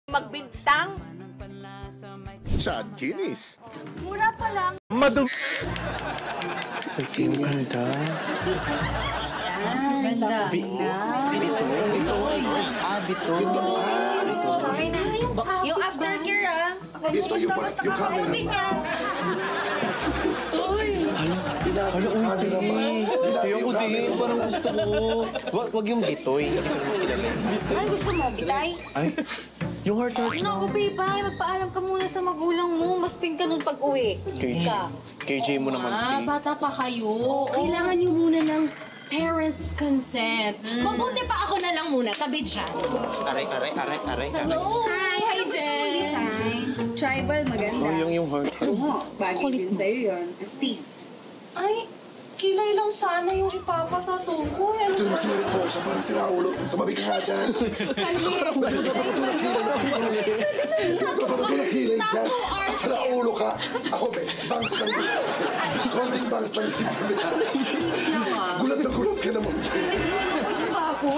magbintang. Saan kinis? Mura pa lang. Sino ganda? Ganda. Yung aftercare, ah. Gusto yung Nakakaputi niya. Hala, uy, ito yung uti. Parang gusto ko. Wag yung gitoy. Ay, gusto mo, Bitay? Ay, yung heart. Naku, Pipa, magpaalam ka muna sa magulang mo. Masting ka nun pag-uwi. KJ mo naman, Bata pa kayo. Kailangan niyo muna ng parents' consent. Mabuti pa ako na lang muna. Tabi dyan. Aray. Hello! Hi, Jen! Design. Tribal, maganda. Oh, yung heart. Oo, bagay din sa'yo yun. Steve. Ay, kilay lang sana yung ipapatato ko. Ito naman si Mariposa, parang sira ulo. Tumabi ka nga dyan. Kilay dyan. Sira ulo ka. Ako, be, bangs lang. Konting bangs lang dito. Gulat na gulat ka naman. Ano ba ako?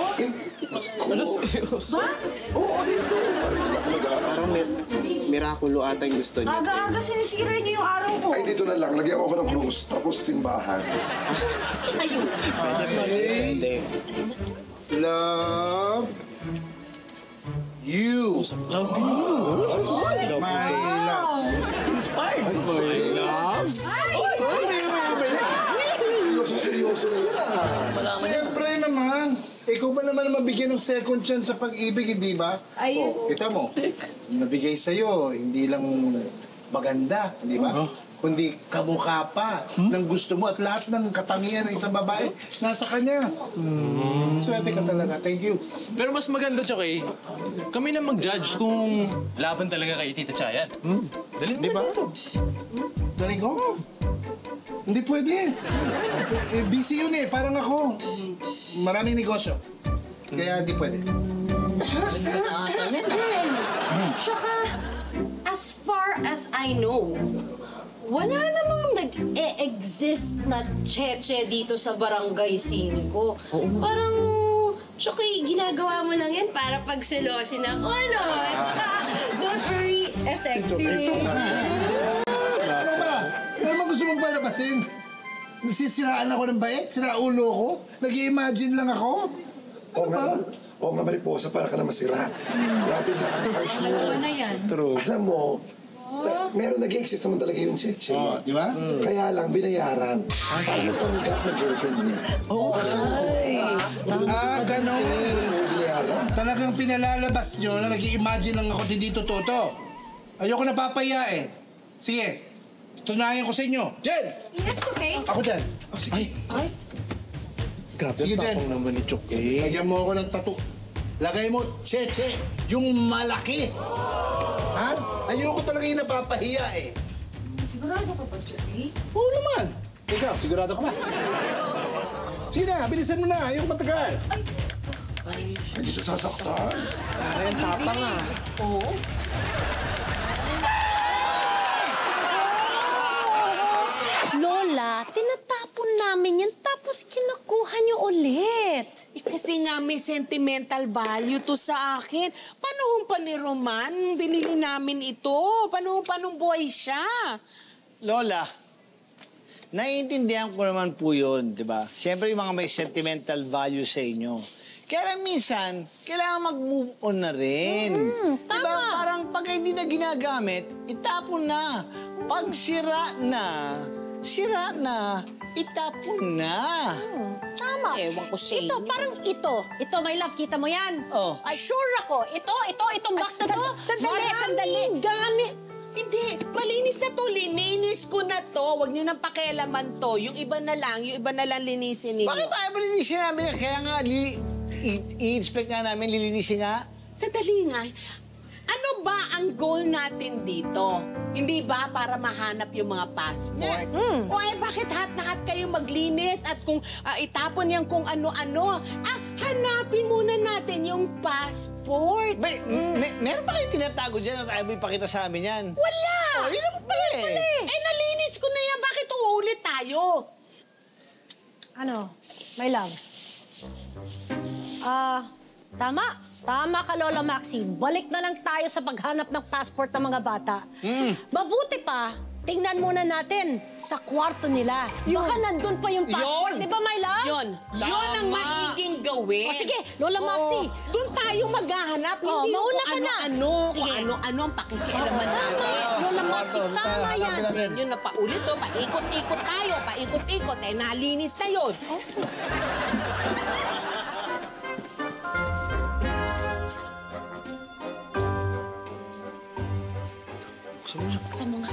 Ano, seryoso? Oo, dito. Parang mirakulo ata yung gusto niya. Aga-aga sinisira niyo yung araw ko. Ay, dito na lang. Lagyan mo ako ng krus, tapos simbahan. Ayun. Okay. Love you. My loves. Inspired. My loves. Seryoso na yan, ah. Siyempre naman. Ikaw ba naman mabigyan ng second chance sa pag-ibig, hindi ba? Ayun. Kita mo, nabigay sa'yo, hindi lang maganda, hindi ba? Kundi kamukha pa ng gusto mo at lahat ng katangian ng isang babae nasa kanya. Swerte ka talaga. Thank you. Pero mas maganda, Choki, kami na mag-judge kung laban talaga kay Tita Chayan. Dali mo ba? Dali ko. Hindi pwede. Busy yun eh, parang ako. Maraming negosyo. Kaya hindi pwede. Tsaka, as far as I know, wala namang nag-e-exist na cheche dito sa Barangay 5. Parang, tsaka ginagawa mo lang yan para pagselosin ako, ano? Don't worry, effective. Ano ba? Ano ba gusto mong palabasin? Nasisiraan ako ng bait? Sira ulo ko? Nag-i-imagine lang ako? Ano ba? Oo nga, Mariposa, para ka na masira. Grabe na, ang harsh mo. Dalawa na yan. Alam mo, meron nag-exist naman talaga yung cheche. Oo, di ba? Kaya lang, binayaran. Paano panggap na girlfriend niya? Ganon. Binayaran. Talagang pinalalabas nyo na nag-i-imagine lang ako dito, Toto. Ayoko na papaya eh. Sige, tunayan ko sa inyo. Jen! Yes, okay. Ako dyan. Ay. Grabe, Sige, Jen. tapang naman ni Choki. Lagyan mo ako ng tattoo. Lagay mo, cheche, yung malaki. Ha? Ayoko talaga yung napapahiya eh. Sigurado ka ba, Jerry? Oo naman. Ikaw, sigurado ka ba? Sige na, bilisan mo na. Ayoko matagal. Hindi ka sasaktan. Aray, tapang ah. Lola, tinatapon namin yan tapos kinukuha niyo ulit. Kasi nga may sentimental value to sa akin. Panahon pa ni Roman, binili namin ito. Panahon pa nung buhay siya. Lola, naiintindihan ko naman po yun, di ba? Siyempre yung mga may sentimental value sa inyo. Kaya lang minsan, kailangan mag-move on na rin. Tama. Diba? Parang pag hindi na ginagamit, itapon na. Pag sira na, itapon na. Tama. Ewan ko sa Ito, inyo. parang ito. Ito, my love, kita mo yan? Oh. Ay, sure ako. Itong box na to. Sandali. Gamit. Hindi, malinis na to. Lininis ko na to. Huwag niyo nang pakialaman to. Yung iba na lang linisin ninyo. Bakit ba lilinisin namin yan? Kaya nga, i-inspect nga namin, lilinisin nga. Sandali nga. Ano ba ang goal natin dito? Hindi ba para mahanap yung mga passport? O bakit lahat kayo maglinis at kung itapon yan kung ano-ano? Hanapin muna natin yung passport. Meron ba kayong tinatago dyan at ayaw mo ipakita sa amin yan? Wala! Oh, yun naman pala eh. Nalinis ko na yan. Bakit uulit tayo? Ano, my love? Tama ka, Lola Maxi. Balik na lang tayo sa paghanap ng passport ng mga bata. Mabuti pa, tingnan muna natin sa kwarto nila. Baka nandun pa yung passport. Di ba, my love? Yun ang maiging gawin. O sige, Lola Maxi. Doon tayo maghahanap. Oh, Hindi mauna ka kung na. ano-ano. Sige. Kung ano-ano ang pakikialaman natin. Tama. Lola Maxi, tama yan. Yun na paulit o, paikot-ikot tayo. Paikot-ikot. Eh, nalinis na yun. Buksan mo nga.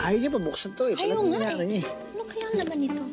Ayaw niya pa buksan to eh. Ayaw Talagang nga inaano niya eh. Ano kaya naman ito?